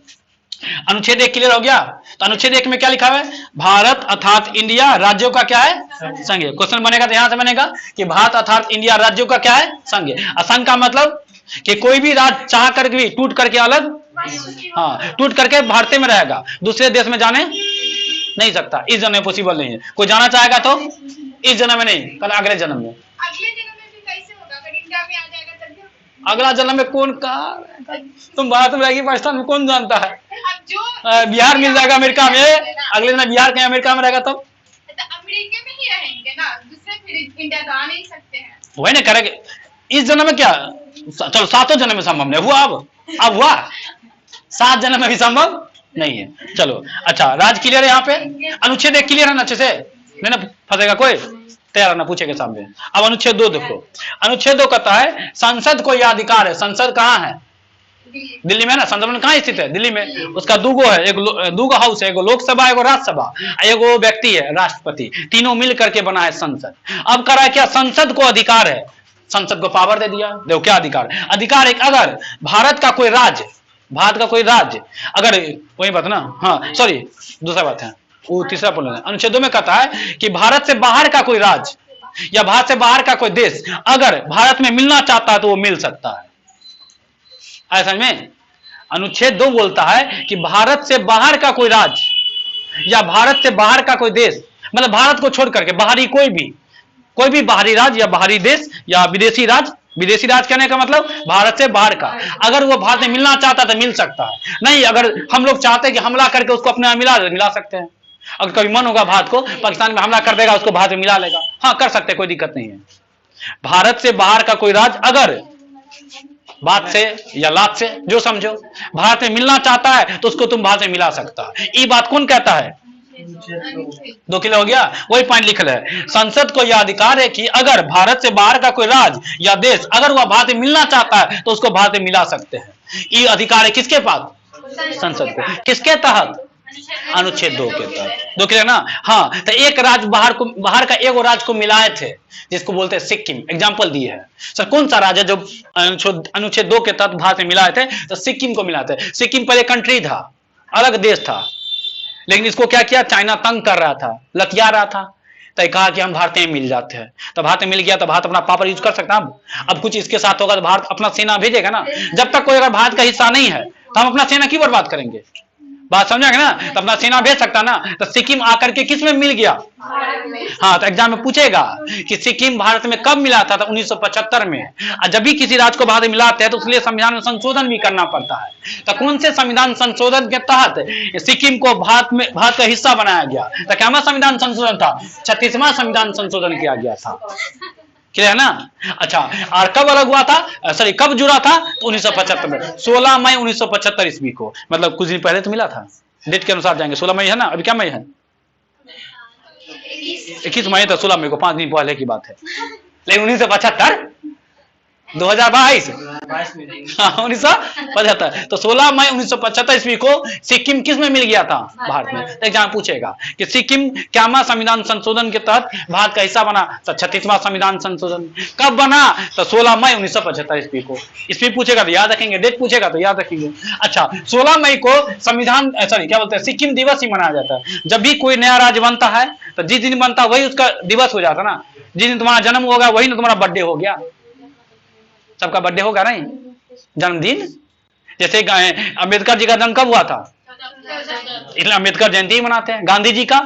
अनुच्छेद 1 क्लियर हो गया? तो अनुच्छेद 1 में क्या लिखा है? भारत अर्थात इंडिया राज्यों का क्या है? संघ है। क्वेश्चन बनेगा तो यहां से बनेगा कि भारत अर्थात इंडिया राज्यों का क्या है? संघ है। असंघ का मतलब कि कोई भी राज्य चाह करके भी टूट करके अलग, हाँ, टूट करके भारतीय में रहेगा, दूसरे देश में जाने नहीं सकता। इस जन्म में पॉसिबल नहीं है। कोई जाना चाहेगा तो इस जन्म में नहीं, कल अगले जन्म में। अगला जन्म में कौन कहा? तुम भारत में रहेगी, पाकिस्तान में कौन जानता है? बिहार मिल जाएगा अमेरिका में, अगले दिन बिहार कहीं अमेरिका में रहेगा, तब अमेरिका में ही रहेंगे ना, दूसरे फिर इंडिया तो आ नहीं सकते हैं। वही ना करेंगे। इस जन्म में क्या, चलो 7 जन्म में संभव नहीं हुआ, अब हुआ 7 जन्म में भी संभव नहीं है। चलो अच्छा, राज क्लियर है यहाँ पे? अनुच्छेद 1 क्लियर है ना अच्छे से? नहीं ना फंसेगा कोई? तैयार ना पूछेगा सामने। अब अनुच्छेद 2 देखो। अनुच्छेद 2 कहता है संसद को यह अधिकार है। संसद कहाँ है? दिल्ली में ना। संसद में कहाँ स्थित है? दिल्ली में। उसका 2 गो है, एक 2 गो हाउस है, एगो लोकसभा, एगो राज्यसभा, एगो व्यक्ति है राष्ट्रपति, तीनों मिल करके बना है संसद। अब कह रहा है क्या? संसद को अधिकार है संसद को पावर दे दिया। देखो क्या अधिकार, अधिकार एक, अगर भारत का कोई राज्य अगर, वही बात ना, हाँ सॉरी दूसरा बात है, वो तीसरा बोल रहे हैं। अनुच्छेद 2 में कहता है कि भारत से बाहर का कोई राज्य या भारत से बाहर का कोई देश अगर भारत में मिलना चाहता है तो वो मिल सकता है। आया समझ में? अनुच्छेद 2 बोलता है कि भारत से बाहर का कोई राज्य या भारत से बाहर का कोई देश, मतलब भारत को छोड़ करके बाहरी कोई भी बाहरी राज्य या बाहरी देश या विदेशी राज्य कहने का मतलब भारत से बाहर का, अगर वो भारत में मिलना चाहता है तो मिल सकता है। नहीं, अगर हम लोग चाहते हैं कि हमला करके उसको अपने मिला सकते हैं। अगर कभी मन होगा भारत को पाकिस्तान में हमला कर देगा, उसको भारत में मिला लेगा, हाँ कर सकते हैं, कोई दिक्कत नहीं है। भारत से बाहर का कोई राज्य अगर बात से या लात से जो समझो भारत में मिलना चाहता है तो उसको तुम भारत में मिला सकता है। ये बात कौन कहता है? 2 किलो हो गया, वही पॉइंट लिख रहे हैं। संसद को यह अधिकार है कि अगर भारत से बाहर का कोई राज्य या देश अगर वह भारत में मिलना चाहता है तो उसको भारत में मिला सकते हैं। ये अधिकार है किसके पास? संसद को। किसके तहत? अनुच्छेद 2 के तहत। 2 किलो ना, हाँ। तो एक राज्य बाहर का एगो राज्य को मिलाए थे जिसको बोलते हैं सिक्किम, एग्जाम्पल दिए है। सर कौन सा राज्य जो अनुच्छेद 2 के तहत भारत में मिलाए थे? तो सिक्किम को मिलाते थे। सिक्किम पहले कंट्री था, अलग देश था, लेकिन इसको क्या किया? चाइना तंग कर रहा था, लतिया रहा था, तो कहा कि हम भारत में मिल जाते हैं। तो भारत में मिल गया तो भारत अपना पावर यूज कर सकता है। अब कुछ इसके साथ होगा तो भारत अपना सेना भेजेगा ना। जब तक कोई अगर भारत का हिस्सा नहीं है तो हम अपना सेना क्यों बर्बाद करेंगे? बात समझा ना? तो अपना सेना भेज सकता ना। तो सिक्किम आकर के किस में मिल गया? हाँ, तो एग्जाम में पूछेगा कि सिक्किम भारत में कब मिला था? तो 1975 में। और जब भी किसी राज्य को भारत में मिलाते हैं तो उसके लिए संविधान में संशोधन भी करना पड़ता है। तो कौन से संविधान संशोधन के तहत सिक्किम को भारत का हिस्सा बनाया गया? तो क्या संविधान संशोधन था? 36वां संविधान संशोधन किया गया था। क्लियर है ना? अच्छा, और कब अलग हुआ था, सॉरी कब जुड़ा था? तो 1975 में, 16 मई 1975 ईस्वी को, मतलब कुछ दिन पहले तो मिला था। डेट के अनुसार जाएंगे, 16 मई है ना, अभी क्या मई है? 21 मई, तो 16 मई को 5 दिन पहले की बात है। लेकिन 1975 2022 1975, तो 16 मई 1975 ईस्वी को सिक्किम किस में मिल गया था? भारत में। एग्जाम पूछेगा कि सिक्किम क्या संविधान संशोधन के तहत भारत का हिस्सा बना? तो 36वां संविधान संशोधन। कब बना? तो 16 मई 1975 ईस्वी को। ईस्वी पूछेगा तो याद रखेंगे, डेट पूछेगा तो याद रखेंगे। अच्छा, 16 मई को संविधान, सॉरी क्या बोलते हैं, सिक्किम दिवस ही मनाया जाता है। जब भी कोई नया राज्य बनता है तो जिस दिन बनता है वही उसका दिवस हो जाता ना। जिस दिन तुम्हारा जन्म होगा वही ना तुम्हारा बर्थडे हो गया। सबका बर्थडे होगा नहीं, जन्मदिन। जैसे अंबेडकर जी का जन्म कब हुआ था? इसलिए अंबेडकर जयंती ही मनाते हैं। गांधी जी का?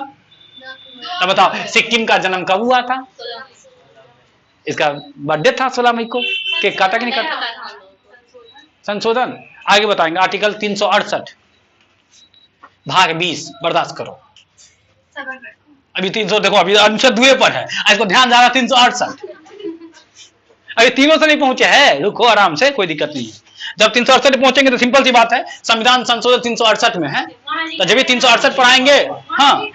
तो बताओ सिक्किम का जन्म कब हुआ था? इसका बर्थडे था 16 मई को। केक काटा कि नहीं काटा? संशोधन आगे बताएंगे। आर्टिकल 368 भाग 20, बर्दाश्त करो। अभी 300 देखो, अभी अनुच्छेद 2 पर है, इसको ध्यान देना। 368 अभी तीनों से नहीं पहुंचे हैं, रुको आराम से, कोई दिक्कत नहीं है। जब 368 पहुंचेंगे तो सिंपल सी बात है, संविधान संशोधन 368 में है। तो जब भी 368 पर आएंगे, हाँ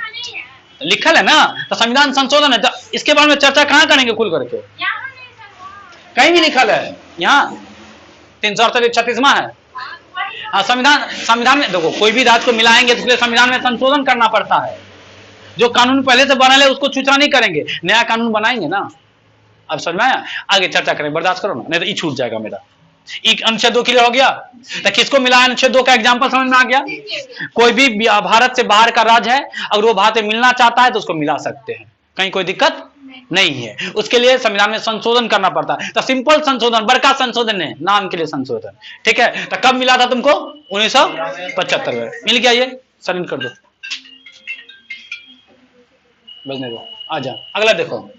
लिखल है ना, तो संविधान संशोधन है। इसके बारे में चर्चा कहां करेंगे खुल करके? कहीं भी लिखल है यहाँ 368 36वां है। हाँ, संविधान में देखो, कोई भी राज्य को मिलाएंगे तो इसलिए संविधान में संशोधन करना पड़ता है। जो कानून पहले से बना है उसको छूटा नहीं करेंगे, नया कानून बनाएंगे ना। अब समझ में आया? आगे चर्चा करें, बर्दाश्त करो ना, नहीं तो ये छूट जाएगा मेरा। एक अनुच्छेद 2 क्लियर हो गया? तो किसको मिला है? अनुच्छेद 2 का एग्जांपल समझ में आ गया? कोई भी भारत से बाहर का राज्य है, अगर वो भारत में मिलना चाहता है तो उसको मिला सकते हैं, कहीं कोई दिक्कत नहीं है। उसके लिए संविधान में संशोधन करना पड़ता है। तो सिंपल संशोधन, बड़का संशोधन है, नाम के लिए संशोधन। ठीक है, तो कब मिला था तुमको? 1975 में मिल गया। ये सबमिट कर दो, बजने दो, आजा अगला देखो।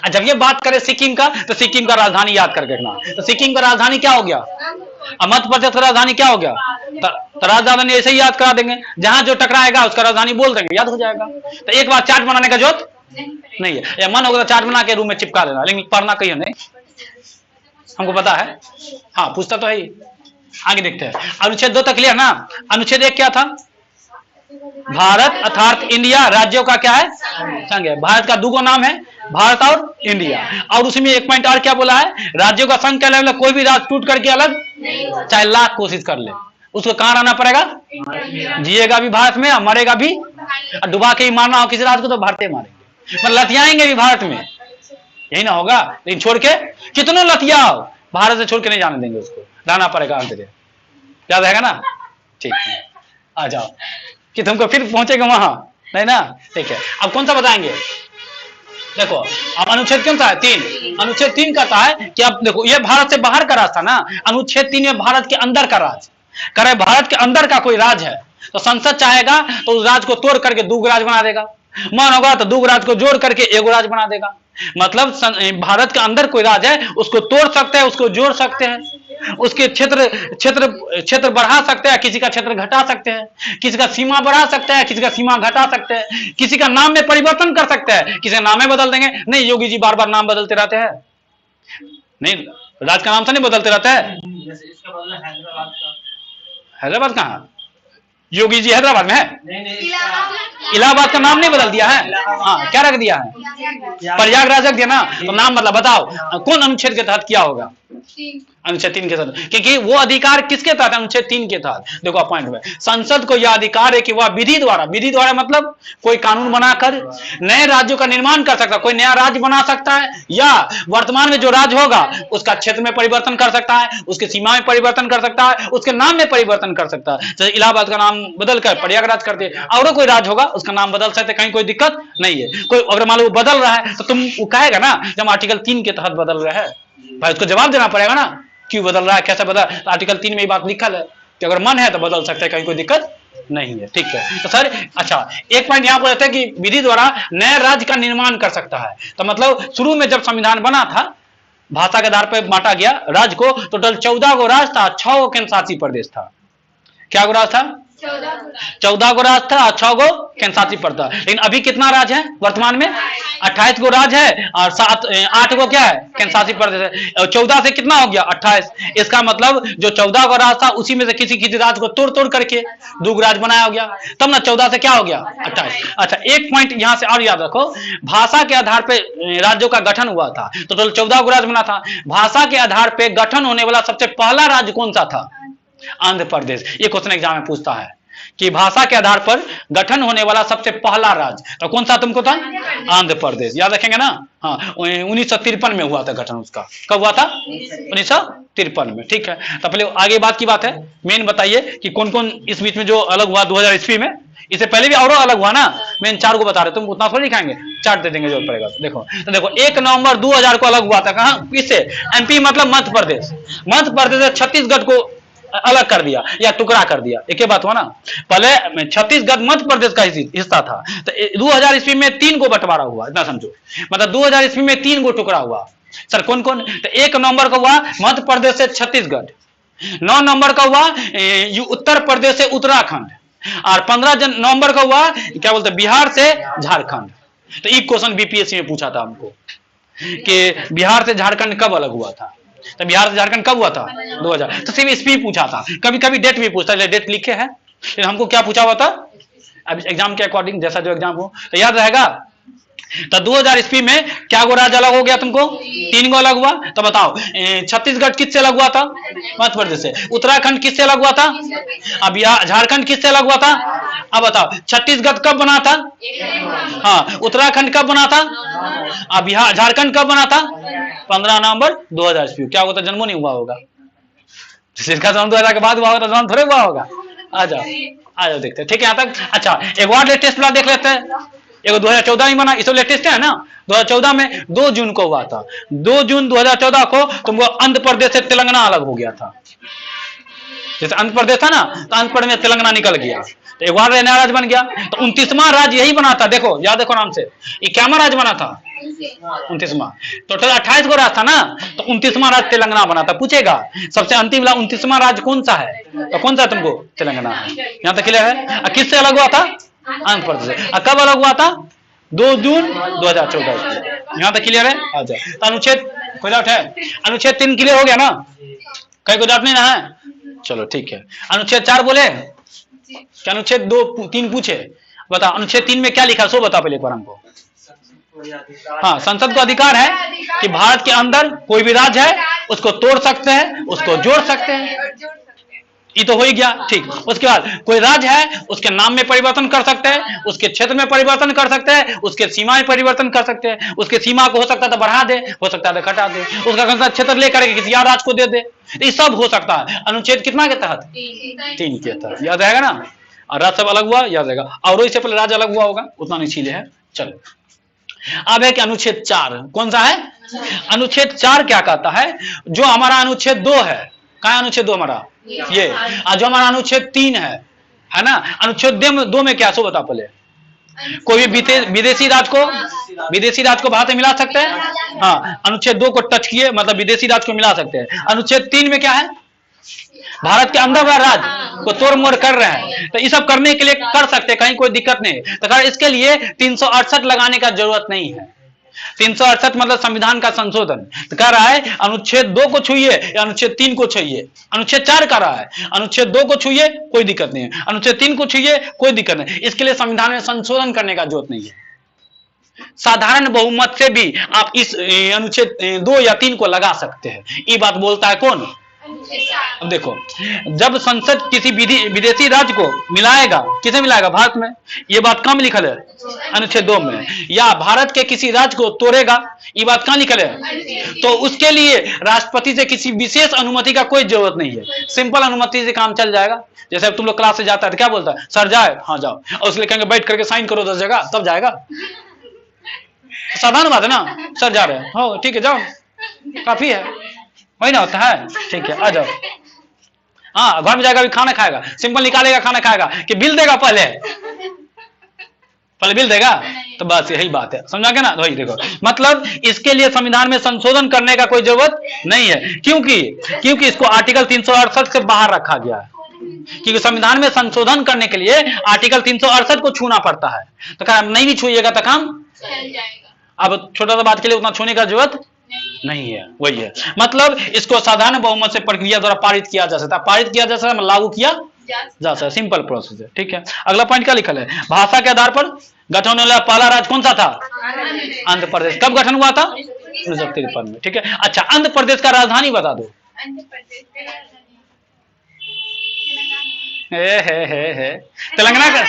जब ये बात करें सिक्किम का, तो सिक्किम का राजधानी याद करके रखना। तो सिक्किम का राजधानी क्या हो गया? मध्य प्रदेश का राजधानी क्या हो गया? तो राजधानी ऐसे ही याद करा देंगे, जहां जो टकराएगा उसका राजधानी बोल देंगे, याद हो जाएगा। तो एक बार चार्ट बनाने का जरूरत नहीं है, या मन होगा तो चार्ट बना के रूम में चिपका देना, लेकिन पढ़ना कहीं नहीं, हमको पता है। हाँ, पूछता तो है ही। आगे देखते हैं, अनुच्छेद 2 तक क्लियर ना? अनुच्छेद 1 क्या था? भारत अर्थात इंडिया राज्यों का क्या है? संघ है। भारत का 2 नाम है, भारत और इंडिया। और उसमें एक पॉइंट और क्या बोला है? राज्यों का संघ क्या लेवल, कोई भी राज्य टूट करके अलग चाहे लाख कोशिश कर ले, उसको कहां रहना पड़ेगा? जिएगा भी भारत में और मरेगा भी। डुबा के ही मारना हो किसी राज्य को तो भारतीय मारेंगे, मतलब लतियाएंगे भी भारत में, यही ना होगा। लेकिन छोड़ के कितनों लतियाओ, भारत से छोड़ के नहीं जाने देंगे उसको, रहना पड़ेगा अंतर्य। याद रहेगा ना? ठीक है, आ जाओ कि तुमको फिर पहुंचेगा वहां, नहीं ना? ठीक है, अब कौन सा बताएंगे? देखो अब अनुच्छेद कौन सा है? 3। अनुच्छेद 3 कहता है कि अब देखो ये भारत से बाहर का राज था ना, अनुच्छेद 3 में भारत के अंदर का राज करे, भारत के अंदर का कोई राज है तो संसद चाहेगा तो उस राज को तोड़ करके दो राज बना देगा, मन होगा तो दो राज को जोड़ करके एक राज बना देगा। मतलब भारत के अंदर कोई राज है उसको तोड़ सकते हैं, उसको जोड़ सकते हैं, उसके क्षेत्र क्षेत्र क्षेत्र बढ़ा सकते हैं, किसी का क्षेत्र घटा सकते हैं, किसी का सीमा बढ़ा सकते हैं, किसी का सीमा घटा सकते हैं, किसी का नाम में परिवर्तन कर सकते हैं, किसी का नाम में बदल देंगे। नहीं, योगी जी बार बार नाम बदलते रहते हैं, नहीं राज का नाम तो नहीं बदलते रहता है। जैसे इसका बदला हैदराबाद का। हैदराबाद कहाँ? योगी जी हैदराबाद में है, इलाहाबाद का नाम नहीं बदल दिया है। हाँ, क्या रख दिया है? प्रयागराज रख दिया ना। तो नाम मतलब बताओ कौन अनुच्छेद के तहत किया होगा? अनुच्छेद 3 के तहत, क्योंकि वो अधिकार किसके तहत? अनुच्छेद 3 के तहत। देखो पॉइंट में, संसद को यह अधिकार है कि वह विधि द्वारा मतलब कोई कानून बनाकर नए राज्यों का निर्माण कर सकता है, कोई नया राज्य बना सकता है, या वर्तमान में जो राज्य होगा उसका क्षेत्र में परिवर्तन कर सकता है, उसकी सीमा में परिवर्तन कर सकता है, उसके नाम में परिवर्तन कर सकता है। जैसे इलाहाबाद का नाम बदल कर प्रयागराज कर दे, और कोई राज्य होगा उसका नाम बदल सकते, कहीं कोई दिक्कत नहीं है। कोई अगर मान लो बदल रहा है तो तुम वो कहेगा ना जब आर्टिकल 3 के तहत बदल रहा है, भाई उसको जवाब देना पड़ेगा ना, क्यों बदल रहा है, कैसे बदल। तो आर्टिकल 3 में ये बात लिखल है कि अगर मन है तो बदल सकते हैं, कहीं कोई दिक्कत नहीं है। ठीक है, तो सर अच्छा एक पॉइंट यहाँ पर रहता है कि विधि द्वारा नए राज्य का निर्माण कर सकता है। तो मतलब शुरू में जब संविधान बना था, भाषा के आधार पर बांटा गया राज्य को, तो टोटल 14 गो राज्य था, 6 गो केंद्रशासित प्रदेश था। क्या गो राज्य था? 14 गो राज्य था और 6 गो केंद्रशासित प्रदेश था। लेकिन अभी कितना राज्य है वर्तमान में? 28 गो राज्य है और 8 गो क्या है? केंद्रशासित प्रदेश है। और 14 से कितना हो गया? 28। इसका मतलब जो 14 गो राज्य था उसी में से किसी राज्य को तोड़ तोड़ करके दो राज्य बनाया गया, तब ना 14 से क्या हो गया? 28। अच्छा एक पॉइंट यहां से और याद रखो, भाषा के आधार पर राज्यों का गठन हुआ था, तो टोटल 14 गो राज्य बना था। भाषा के आधार पर गठन होने वाला सबसे पहला राज्य कौन सा था? आंध्र प्रदेश। ये क्वेश्चन एग्जाम में पूछता है कि भाषा के आधार पर गठन होने वाला सबसे पहला राज्य तो कौन सा तुमको था? आंध्र प्रदेश। याद रखेंगे ना? हाँ, 1953 में हुआ था गठन उसका। कब हुआ था? 1953 में। ठीक है, तो पहले आगे बात की बात है, मेन बताइए कि कौन कौन इस बीच में जो अलग हुआ 2000 ईस्वी में, इससे पहले भी और अलग हुआ ना। मेन 4 को बता रहे, तुम उतना थोड़ी लिखाएंगे, चार्ट दे देंगे जरूरत पड़ेगा। तो देखो 1 नवंबर 2000 को अलग हुआ था। कहां? किससे? एमपी मतलब मध्य प्रदेश। मध्य प्रदेश से छत्तीसगढ़ को अलग कर दिया या टुकड़ा कर दिया, एक ही बात हुआ ना। पहले छत्तीसगढ़ मध्य प्रदेश का हिस्सा था, तो 2000 ईस्वी में 3 को बंटवारा हुआ, इतना समझो। मतलब 2000 ईस्वी में 3 को टुकड़ा हुआ। सर कौन कौन? तो 1 नवंबर को हुआ मध्य प्रदेश से छत्तीसगढ़, 9 नवंबर का हुआ उत्तर प्रदेश से उत्तराखंड, और 15 नवंबर का हुआ क्या बोलते बिहार से झारखंड। तो एक क्वेश्चन बीपीएससी में पूछा था हमको कि बिहार से झारखंड कब अलग हुआ था, तो बिहार से झारखंड कब हुआ था? 2000। तो सिर्फ ईस्वी पूछा था, कभी कभी डेट भी पूछता है, डेट लिखे हैं, लेकिन हमको क्या पूछा हुआ था? अब एग्जाम के अकॉर्डिंग जैसा जो एग्जाम हो तो याद रहेगा। तो 2000 ईस्वी में क्या गो राज्य अलग हो गया तुमको? 3 गो अलग हुआ। तो बताओ छत्तीसगढ़ किससे अलग हुआ था? मध्य प्रदेश से। उत्तराखंड किससे अलग हुआ था? अब झारखंड किससे अलग हुआ था? अब बताओ छत्तीसगढ़ कब बना था? हाँ, उत्तराखंड कब बना था? अब बिहार झारखंड कब बना था? 15 नवंबर 2000 ईस्वी। क्या होता? जन्म नहीं हुआ होगा, जिसका जन्म 2000 के बाद हुआ होगा तो जन्म थोड़े हुआ होगा। आ जाओ देखते हैं। ठीक है यहाँ तक। अच्छा एक और लेटेस्ट वाला देख लेते हैं। एक 2014 में बना, इस लेटेस्ट है ना। 2014 में 2 जून को हुआ था। 2 जून 2014 को तुमको आंध्र प्रदेश से तेलंगाना अलग हो गया था। जैसे आंध्र प्रदेश था ना, तो आंध्र प्रदेश में तेलंगाना निकल गया, तो एक बार नया राज्य बन गया। तो 29वां राज्य यही बना था। देखो याद देखो नाम से, ये क्या राज्य बना था? 29वां। टोटल 28 गो राज्य था ना, तो 29वां राज्य तेलंगाना बना था। पूछेगा सबसे अंतिम 29वां राज्य कौन सा है, तो कौन सा तुमको? तेलंगाना है। यहाँ तक क्लियर है। किससे अलग हुआ था? आंध्र प्रदेश। कब अलग हुआ था? 2 जून 2014। यहाँ तक क्लियर है। आ जाए। तो अनुच्छेद कोई डाउट है? अनुच्छेद 3 क्लियर हो गया ना? कहीं कोई डाउट नहीं ना है? चलो ठीक है। अनुच्छेद 4 बोले क्या? अनुच्छेद 2-3 पूछे, बता अनुच्छेद 3 में क्या लिखा सो बता पहले एक बार हमको। हाँ, संसद को अधिकार है कि भारत के अंदर कोई भी राज्य है उसको तोड़ सकते हैं, उसको जोड़ सकते हैं। ये तो हो ही गया, ठीक। उसके बाद कोई राज्य है, उसके नाम में परिवर्तन कर सकते हैं, उसके क्षेत्र में परिवर्तन कर सकते हैं, उसके सीमा में परिवर्तन कर सकते हैं। उसके सीमा को हो सकता है तो बढ़ा दे, हो सकता है तो घटा दे, उसका कंसा क्षेत्र लेकर के किसी और राज्य को दे दे। ये सब हो सकता है अनुच्छेद कितना के तहत? 3 के तहत। याद रहेगा ना। और राज्य सब अलग हुआ, याद रहेगा। और इससे पहले राज्य अलग हुआ होगा, उतना नहीं छीले है। चलो अब है कि अनुच्छेद 4 कौन सा है? अनुच्छेद 4 क्या कहता है? जो हमारा अनुच्छेद 2 है, कहा अनुच्छेद 2 हमारा? ये। और जो हमारा अनुच्छेद 3 है ना, अनुच्छेद 2 में क्या, सो बता पहले। कोई भी विदेशी राज्य को भारत में मिला सकते हैं। हाँ, अनुच्छेद 2 को टच किए मतलब विदेशी राज्य को मिला सकते हैं। अनुच्छेद 3 में क्या है? भारत के अंदर वाला राज्य को तोड़ मोड़ कर रहे हैं, तो ये सब करने के लिए कर सकते हैं, कहीं कोई दिक्कत नहीं। तो इसके लिए 368 लगाने का जरूरत नहीं है। 368 मतलब संविधान का संशोधन। तो कह रहा है अनुच्छेद 2 को छूइए या अनुच्छेद 3 को छूइए। अनुच्छेद 4 कह रहा है अनुच्छेद 2 को छूइए, कोई दिक्कत नहीं है। अनुच्छेद 3 को छूइए, कोई दिक्कत नहीं। इसके लिए संविधान में संशोधन करने का जरूरत नहीं है। साधारण बहुमत से भी आप इस अनुच्छेद 2 या 3 को लगा सकते हैं। ये बात बोलता है कौन? अब देखो, जब संसद किसी विदेशी राज्य को मिलाएगा, किसे मिलाएगा? भारत में। ये बात कहाँ लिखल है? अनुच्छेद 2 में। या भारत के किसी राज्य को तोड़ेगा, ये बात कहाँ लिखल है? तो उसके लिए राष्ट्रपति से किसी विशेष अनुमति का कोई जरूरत नहीं है। सिंपल अनुमति से काम चल जाएगा। जैसे अब तुम लोग क्लास से जाता है तो क्या बोलता है? सर जाए, हाँ जाओ, और उसके लिए कहेंगे बैठ करके साइन करो 10 जगह, तब जाएगा। साधारण बात है ना। सर जा रहे हैं, हो ठीक है जाओ, काफी है, वही ना होता है। ठीक है, आ जाओ। हाँ, घर में जाएगा भी खाना खाएगा, सिंपल निकालेगा खाना खाएगा कि बिल देगा? पहले बिल देगा। तो बस यही बात है, समझा गया ना। वही देखो, मतलब इसके लिए संविधान में संशोधन करने का कोई जरूरत नहीं है। क्योंकि इसको आर्टिकल 368 से बाहर रखा गया है। क्योंकि संविधान में संशोधन करने के लिए आर्टिकल 368 को छूना पड़ता है। तो कहा नहीं भी छूइएगा तो काम चल जाएगा। अब छोटा सा बात के लिए उतना छूने का जरूरत नहीं है। वही है, मतलब इसको साधारण बहुमत से प्रक्रिया द्वारा पारित किया जा सकता है। पारित किया जा सकता है, लागू किया जा सकता है। सिंपल प्रोसेस है। ठीक है, अगला पॉइंट क्या लिखल है? भाषा के आधार पर गठन होने वाला पहला राज्य कौन सा था? आंध्र प्रदेश। कब गठन हुआ था? 1953 में। ठीक है, अच्छा, आंध्र प्रदेश का राजधानी बता दो। तेलंगाना का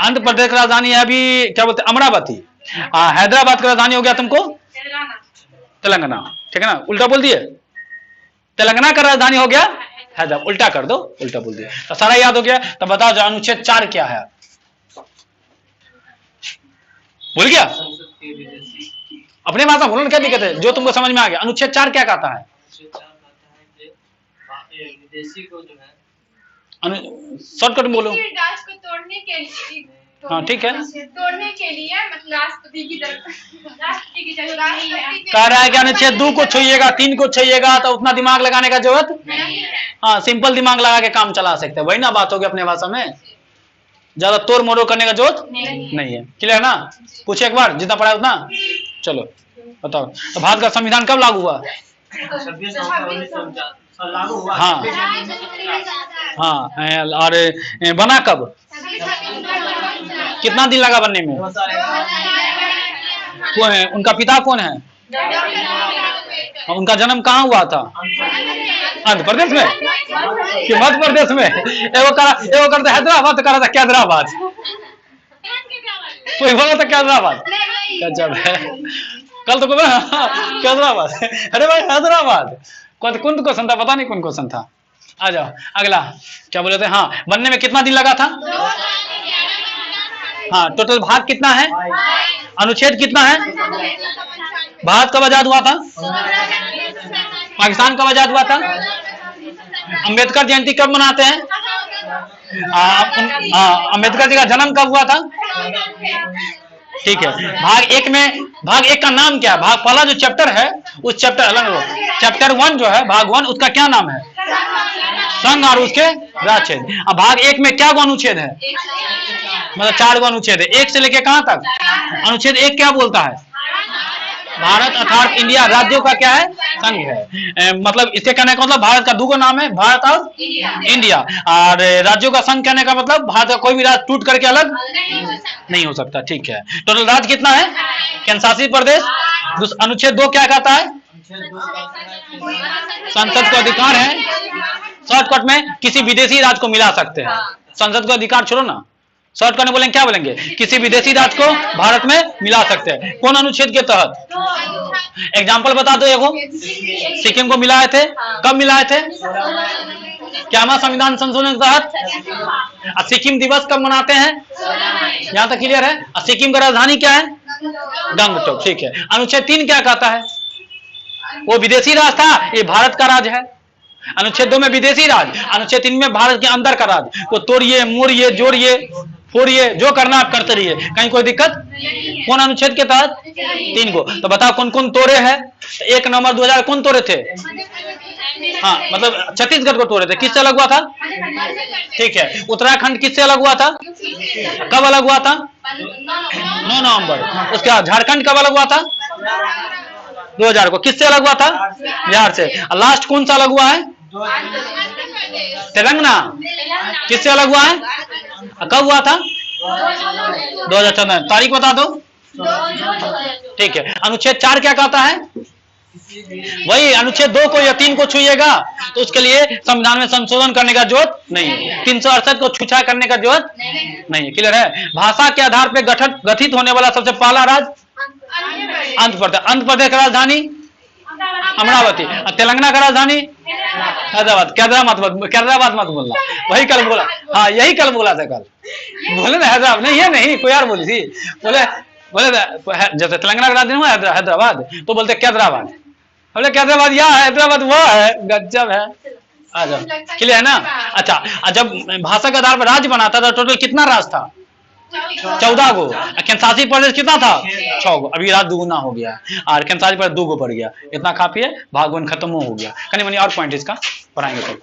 आंध्र प्रदेश का राजधानी है अभी क्या बोलते हैं? अमरावती। हैदराबाद का राजधानी हो गया तुमको तेलंगाना। ठीक है ना, उल्टा बोल दिए। तेलंगाना का राजधानी हो गया हैदराबाद। उल्टा कर दो, उल्टा बोल दिए तो सारा याद हो गया। तो बताओ जो अनुच्छेद 4 क्या है? भूल गया? अपने भाषा बोलो ना, क्या दिक्कत है? जो तुमको समझ में आ गया। अनुच्छेद 4 क्या कहता है? विदेशी को जो है शॉर्टकट बोलो। राष्ट्र को तोड़ने के लिए, हाँ ठीक है, तोड़ने के लिए मतलब राष्ट्रपति की जगह कह रहा है कि अनुच्छेद 2 को छूइएगा, 3 को छूइएगा, तो उतना दिमाग लगाने का जरूरत नहीं है। हाँ, सिंपल दिमाग लगा के काम चला सकते हैं। वही ना बात होगी अपने भाषा में, ज्यादा तोड़ मोड़ करने का जरूरत नहीं है। क्लियर है ना? पूछे एक बार, जितना पढ़ा उतना। चलो बताओ, तो भारत का संविधान कब लागू हुआ? 26 लागू हुआ। हाँ हाँ, और बना कब? कितना दिन लगा बनने में? कौन है उनका पिता? कौन है उनका? जन्म कहाँ हुआ था? आंध्र प्रदेश में कि मध्य प्रदेश में? एगो करते हैदराबाद, तो करा था कैदराबाद। कोई बोला था कैदराबाद। गजब है, कल तो कैदराबाद। अरे भाई हैदराबाद कौन क्वेश्चन था? पता नहीं कौन क्वेश्चन था। आ जाओ अगला, क्या बोले थे? हाँ, बनने में कितना दिन लगा था? हाँ, टोटल भाग कितना है? अनुच्छेद कितना है? भारत कब आजाद हुआ था? पाकिस्तान कब आजाद हुआ था? अंबेडकर जयंती कब मनाते हैं? अंबेडकर जी का जन्म कब हुआ था? ठीक है, भाग एक का नाम क्या है? भाग पहला जो चैप्टर है, उस चैप्टर 1 जो है, भाग 1, उसका क्या नाम है? संघ और उसके राजछेद। अब भाग 1 में क्या गो अनुच्छेद है? मतलब 4 गो अनुच्छेद है, 1 से लेके कहां तक? अनुच्छेद 1 क्या बोलता है? भारत अर्थात इंडिया राज्यों का क्या है? संघ है। मतलब इसके कहने का मतलब भारत का 2 गो नाम है, भारत और इंडिया। और राज्यों का संघ कहने का मतलब भारत का कोई भी राज्य टूट करके अलग नहीं हो सकता। ठीक है, टोटल राज्य कितना है? केंद्रशासित प्रदेश। अनुच्छेद 2 क्या कहता है? संसद को अधिकार है, शॉर्टकट में किसी विदेशी राज्य को मिला सकते हैं। संसद का अधिकार छोड़ो ना, शॉर्टकट में बोलेंगे क्या बोलेंगे, किसी विदेशी राज्य को भारत में मिला सकते हैं। कौन अनुच्छेद के तहत? एग्जाम्पल बता दो एगो। सिक्किम को मिलाए थे, कब मिलाए थे? क्या हमारा संविधान संशोधन के तहत। और सिक्किम दिवस कब मनाते हैं? यहाँ तक क्लियर है। और सिक्किम का राजधानी क्या है? गंगटोक। ठीक है। अनुच्छेद 3 क्या कहता है? वो विदेशी राज था, ये भारत का राज है। अनुच्छेद 2 में विदेशी राज, अनुच्छेद 3 में भारत के अंदर का राज। वो तोड़िए, मोड़िए, जोड़िए, फोड़िए, जो करना आप करते रहिए, कहीं कोई दिक्कत। कौन अनुच्छेद के तहत? 3 को। तो बताओ कौन कौन तोड़े हैं? 1 नवंबर 2000 कौन तोड़े थे? हाँ, मतलब छत्तीसगढ़ को तोड़े थे। किससे अलग हुआ था? ठीक है। उत्तराखंड किससे अलग हुआ था? कब अलग हुआ था? 9 नवंबर। उसके बाद झारखंड कब अलग हुआ था? 2000 को। किससे अलग हुआ था? बिहार से। लास्ट कौन सा अलग हुआ है? तेलंगाना। किससे अलग हुआ है? कब हुआ था? 2014। तारीख बता दो। ठीक है। अनुच्छेद 4 क्या कहता है? वही अनुच्छेद 2 को या 3 को छुएगा तो उसके लिए संविधान में संशोधन करने का जरूरत नहीं है। 368 को छूछा करने का जरूरत नहीं है। क्लियर है। भाषा के आधार पर गठित होने वाला सबसे पहला राज्य आंध्र प्रदेश। आंध्र प्रदेश का राजधानी अमरावती। तेलंगाना का राजधानी हैदराबाद। कैदराबाद मत बोलना, वही कल बोला। हाँ, यही कल बोला था। कल बोले ना हैदराबाद, नहीं ये नहीं, कोई और बोली थी। बोले जैसे तेलंगाना का राजधानी हुआ हैदराबाद, तो बोलते कैदराबाद। बोले कैदराबाद या हैदराबाद वो है, गजब है। आ जाओ, क्लियर है ना। अच्छा, जब भाषा के आधार पर राज्य बना था तो टोटल कितना राज्य था? 14 गो। केंद्रशासित प्रदेश कितना था? 6 गो। अभी राज दुगुना हो गया और केंद्रशासित प्रदेश 2 गो बढ़ गया। इतना काफी है, भाग 1 खत्म हो गया। कहीं मनी और पॉइंट इसका पढ़ाएंगे तो